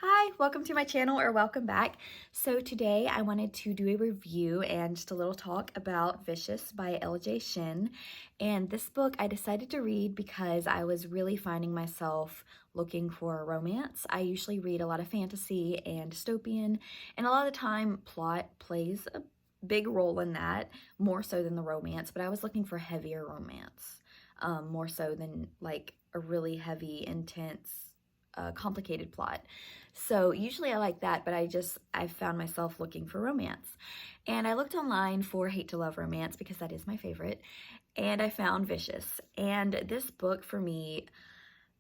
Hi, welcome to my channel or welcome back. So today I wanted to do a review and just a little talk about Vicious by L.J. Shen. And this book I decided to read because I was really finding myself looking for a romance. I usually read a lot of fantasy and dystopian, and a lot of the time plot plays a big role in that, more so than the romance, but I was looking for heavier romance, more so than like a really heavy, intense, complicated plot. So usually I like that, but I found myself looking for romance. And I looked online for Hate to Love romance because that is my favorite. And I found Vicious. And this book for me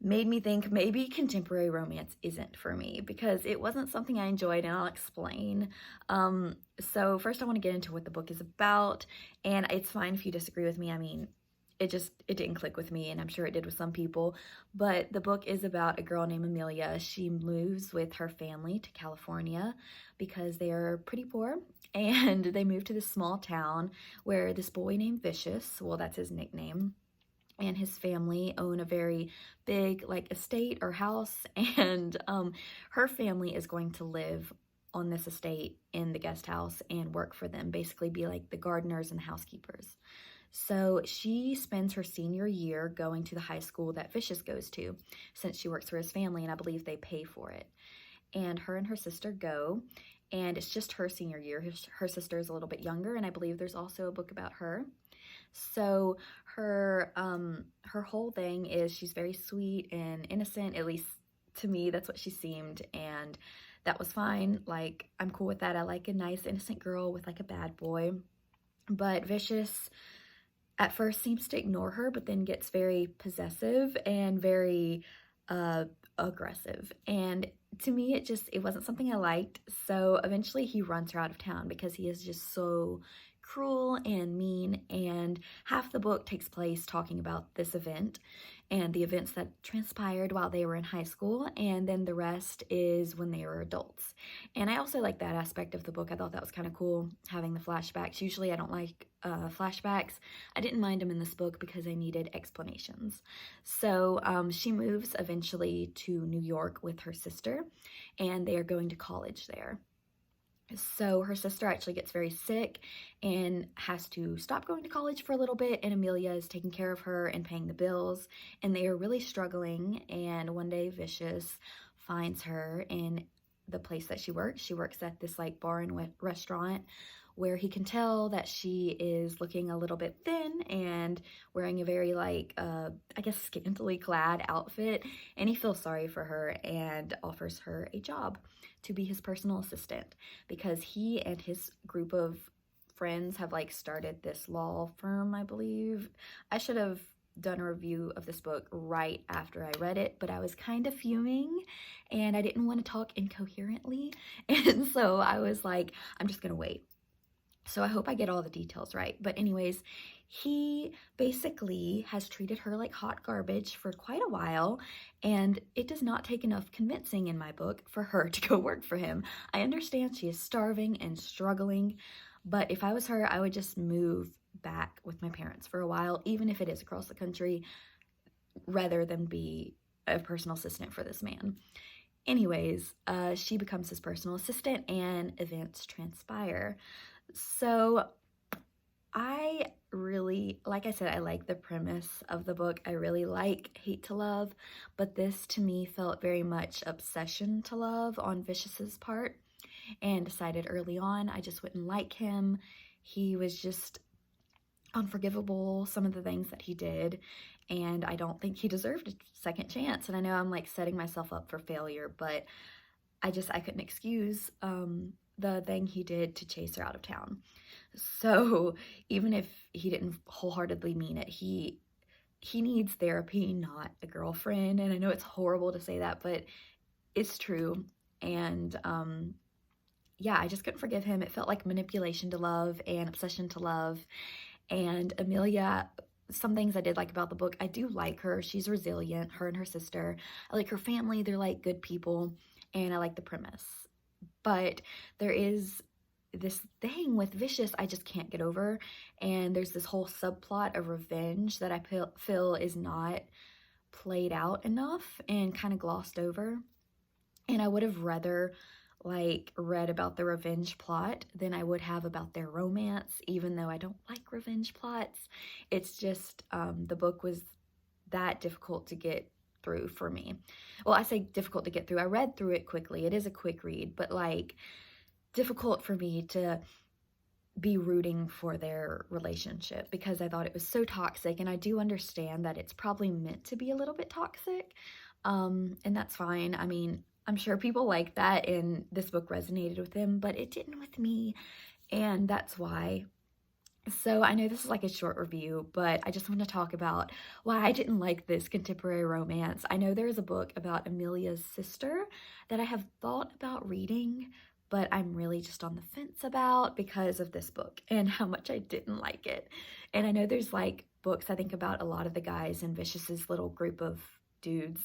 made me think maybe contemporary romance isn't for me because it wasn't something I enjoyed, and I'll explain. So first I want to get into what the book is about, and it's fine if you disagree with me. I mean, it didn't click with me, and I'm sure it did with some people. But the book is about a girl named Amelia. She moves with her family to California because they are pretty poor, and they move to this small town where this boy named Vicious, well, that's his nickname, and his family own a very big like estate or house, and her family is going to live on this estate in the guest house and work for them, basically be like the gardeners and the housekeepers. So she spends her senior year going to the high school that Vicious goes to, since she works for his family, and I believe they pay for it. And her sister go, and it's just her senior year. Her sister is a little bit younger, and I believe there's also a book about her. So her whole thing is she's very sweet and innocent, at least to me that's what she seemed, and that was fine. Like, I'm cool with that. I like a nice innocent girl with like a bad boy. But Vicious at first seems to ignore her, but then gets very possessive and very aggressive. And to me, it wasn't something I liked. So eventually he runs her out of town because he is just so cruel and mean. And half the book takes place talking about this event and the events that transpired while they were in high school, and then the rest is when they were adults. And I also like that aspect of the book. I thought that was kind of cool, having the flashbacks. Usually I don't like flashbacks. I didn't mind them in this book because I needed explanations. So she moves eventually to New York with her sister, and they are going to college there. So her sister actually gets very sick and has to stop going to college for a little bit, and Amelia is taking care of her and paying the bills, and they are really struggling. And one day Vicious finds her in the place that she works. She works at this like bar and restaurant, where he can tell that she is looking a little bit thin and wearing a very like I guess scantily clad outfit, and he feels sorry for her and offers her a job to be his personal assistant, because he and his group of friends have like started this law firm, I believe. I should have done a review of this book right after I read it, but I was kind of fuming and I didn't want to talk incoherently, and so I was like, I'm just gonna wait. So I hope I get all the details right. But anyways, he basically has treated her like hot garbage for quite a while, and it does not take enough convincing in my book for her to go work for him. I understand she is starving and struggling, but if I was her, I would just move back with my parents for a while, even if it is across the country, rather than be a personal assistant for this man. Anyways, she becomes his personal assistant and events transpire. So I really, like I said, I like the premise of the book. I really like Hate to Love, but this to me felt very much obsession to love on Vicious's part, and decided early on I just wouldn't like him. He was just unforgivable, some of the things that he did, and I don't think he deserved a second chance. And I know I'm like setting myself up for failure, but I couldn't excuse the thing he did to chase her out of town. So even if he didn't wholeheartedly mean it, he needs therapy, not a girlfriend. And I know it's horrible to say that, but it's true. And yeah, I just couldn't forgive him. It felt like manipulation to love and obsession to love. And Amelia, some things I did like about the book, I do like her. She's resilient, her and her sister. I like her family. They're like good people, and I like the premise. But there is this thing with Vicious I just can't get over, and there's this whole subplot of revenge that I feel is not played out enough and kind of glossed over. and I would have rather like read about the revenge plot than I would have about their romance, even though I don't like revenge plots. It's just the book was that difficult to get through for me. Well, I say difficult to get through. I read through it quickly. It is a quick read, but like difficult for me to be rooting for their relationship because I thought it was so toxic, and I do understand that it's probably meant to be a little bit toxic, and that's fine. I mean, I'm sure people like that and this book resonated with them, but it didn't with me, and that's why. So I know this is like a short review, but I just want to talk about why I didn't like this contemporary romance. I know there's a book about Amelia's sister that I have thought about reading, but I'm really just on the fence about because of this book and how much I didn't like it. And I know there's like books I think about a lot of the guys in Vicious's little group of dudes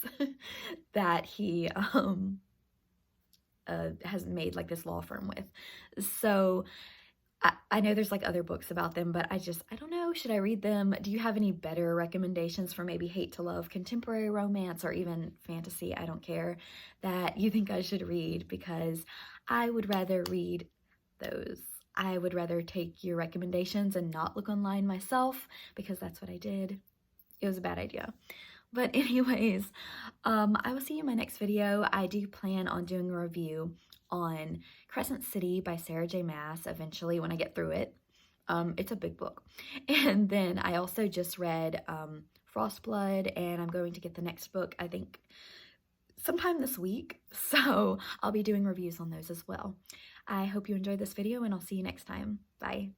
that he has made like this law firm with. So I know there's like other books about them, but I don't know. Should I read them? Do you have any better recommendations for maybe hate to love, contemporary romance, or even fantasy? I don't care, that you think I should read, because I would rather read those. I would rather take your recommendations and not look online myself, because that's what I did. It was a bad idea. But anyways, I will see you in my next video. I do plan on doing a review on Crescent City by Sarah J. Maas eventually when I get through it. It's a big book. And then I also just read Frostblood, and I'm going to get the next book, I think, sometime this week. So I'll be doing reviews on those as well. I hope you enjoyed this video, and I'll see you next time. Bye.